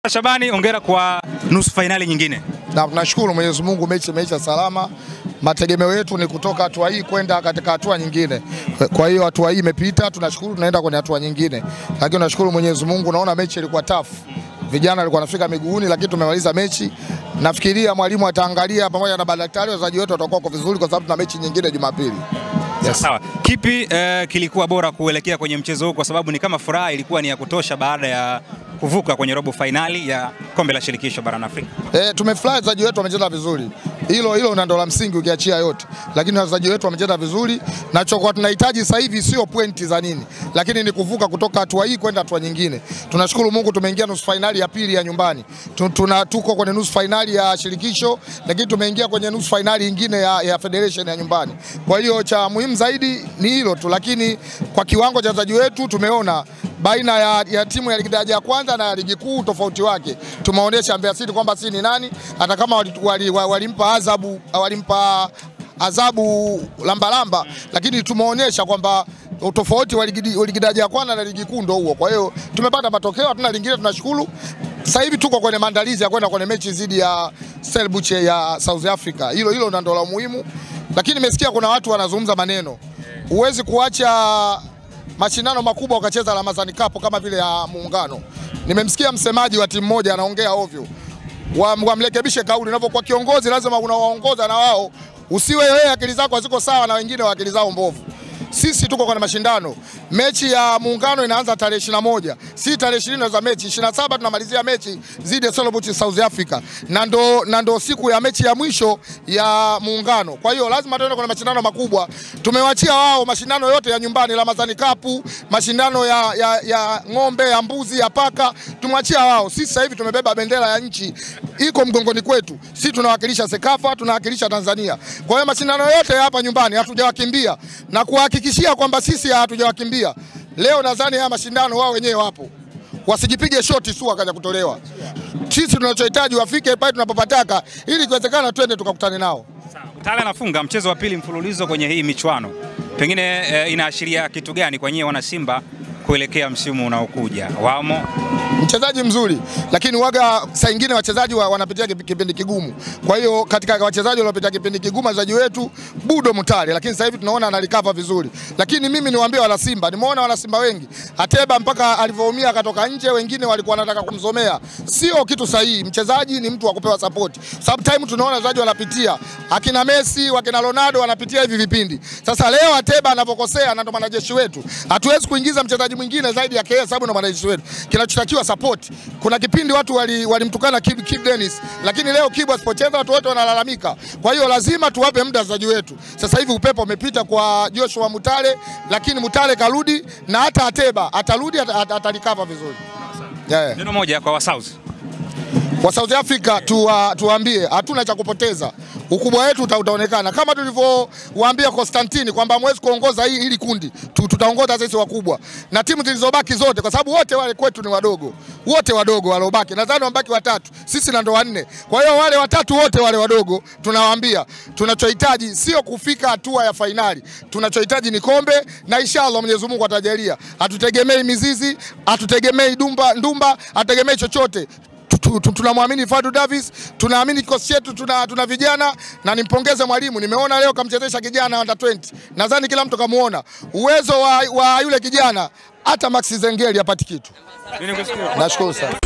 Bwana Shabani, hongera kwa nusu finali nyingine. Na tunashukuru Mwenyezi Mungu, mechi imeisha salama. Mategemeo yetu ni kutoka hatua hii kwenda katika hatua nyingine. Kwa hiyo hatua hii imepita, tunashukuru, tunaenda kwenye hatua nyingine. Lakini tunashukuru Mwenyezi Mungu, naona mechi ilikuwa tough. Vijana walikuwa wanafika miguuni, lakini tumemaliza mechi. Nafikiria mwalimu ataangalia pamoja na madaktari, wachezaji wetu watakuwa kwa vizuri kwa sababu tuna mechi nyingine Jumapili. Yes. Sawa. Kipi kilikuwa bora kuelekea kwenye mchezo huu, kwa sababu ni kama furaha ilikuwa ni ya kutosha baada ya kuvuka kwenye robo finali ya kombe la shirikisho barani Afrika? Tumefurahi, wachezaji wetu wamecheza vizuri. Hilo ndio la msingi ukiachia yote. Lakini wachezaji wetu wamecheza vizuri, na chochote tunahitaji sasa hivi sio pointi za nini, lakini ni kuvuka kutoka hatua hii kwenda hatua nyingine. Tunashukuru Mungu tumeingia nusu finali ya pili ya nyumbani. Tuko kwenye nusu finali ya shirikisho, lakini tumeingia kwenye nusu finali nyingine ya federation ya nyumbani. Kwa hiyo cha muhimu zaidi ni hilo tu, lakini kwa kiwango cha wachezaji wetu tumeona baina ya timu ya ligi daraja ya kwanza na ligi kuu tofauti wake. Tumeonyesha Mbeya City kwamba si ni nani, hata kama walimpa adhabu lamba, lakini tumeonyesha kwamba utofauti wa ligi daraja ya kwanza na ligi kuu ndio huo. Kwa hiyo tumepata matokeo, hatuna lingine, tunashukuru. Sasa hivi tuko kwenye maandalizi ya kwenda kwenye mechi dhidi ya Stellenbosch ya South Africa. Hilo ndio la muhimu. Lakini nimesikia kuna watu wanazungumza maneno. Huwezi kuacha mashindano makubwa ukacheza Ramadhani Cup kama vile ya Muungano. Nimemsikia msemaji wa timu moja anaongea ovyo. Wamrekebishe kauli. Unapokuwa kiongozi lazima unawaongoza na wao. Usiwe wewe akili zako haziko sawa na wengine wa akili zao mbovu. Sisi tuko kwenye mashindano. Mechi ya Muungano inaanza tarehe 21. Si tarehe 20 za mechi. 27 tunamalizia mechi dhidi ya Stellenbosch South Africa. Na ndo siku ya mechi ya mwisho ya Muungano. Kwa hiyo lazima tuende kwenye mashindano makubwa. Tumewachia wao mashindano yote ya nyumbani, Ramadhani Cup, mashindano ya ng'ombe, ya mbuzi, ya paka, tumwachia wao. Sisi sasa hivi tumebeba bendera ya nchi iko mgongoni kwetu. Sisi tunawakilisha Sekafa, tunawakilisha Tanzania. Kwa hiyo mashindano yote hapa nyumbani hatujawakimbia, na kuhakikishia kwamba sisi hatujawakimbia. Leo nadhani haya mashindano wao wenyewe wapo. Wasijipige shoti tu wakaja kutolewa. Sisi tunachohitaji wafike pale tunapopataka, ili ikiwezekana twende tukakutane nao. Sawa. Mtale anafunga mchezo wa pili mfululizo kwenye hii michuano. Pengine inaashiria kitu gani kwa nyie wana Simba kuelekea msimu unaokuja? Wamo mchezaji mzuri, lakini waga saa nyingine wachezaji wanapitia kipindi kigumu. Kwa hiyo katika wachezaji wanaopitia kipindi kigumu wachezaji wetu Budo Mutale, lakini sasa hivi tunaona analikava vizuri. Lakini mimi niwaambie wana Simba, nimeona wana Simba wengi, Ateba mpaka alivyoumia akatoka nje, wengine walikuwa wanataka kumzomea. Sio kitu sahihi. Mchezaji ni mtu wa kupewa support. Sometimes tunaona wachezaji wanapitia, akina Messi, wakina Ronaldo wanapitia hivi vipindi. Sasa leo Ateba anapokosea, na ndo mwanajeshi wetu, hatuwezi kuingiza mchezaji mwingine zaidi ya KS sababu ndo mwanajeshi wetu. Kinachotakiwa support. Kuna kipindi watu walimtukana Kip Dennis, lakini leo Kip asipocheza watu wote wanalalamika. Kwa hiyo lazima tuwape muda wachezaji wetu. Sasa hivi upepo umepita kwa Joshua Mutale, lakini Mutale karudi, na hata Ateba atarudi, atalikava vizuri. Neno moja kwa wa South Africa, tuwaambie hatuna cha kupoteza. Ukubwa wetu utaonekana kama tulivyowaambia Constantine kwamba hamwezi kuongoza hili kundi. Tutaongoza sisi wakubwa na timu zilizobaki zote, kwa sababu wote wale kwetu ni wadogo. Wote wadogo walobaki. Nadhani wabaki watatu. Sisi na ndo wanne. Kwa hiyo wale watatu wote wale wadogo tunawaambia tunachohitaji sio kufika hatua ya finali. Tunachohitaji ni kombe, na inshallah Mwenyezi Mungu atajalia. Hatutegemei mizizi, hatutegemei ndumba, hatutegemei chochote. Tunamwamini Fadu Davis, tunaamini kikosi chetu, tuna vijana, na nimpongeze mwalimu. Nimeona leo kamchezesha kijana under 20. Nadhani kila mtu kamuona uwezo wa yule kijana, hata Max Zengeli hapati kitu. Nashukuru sana.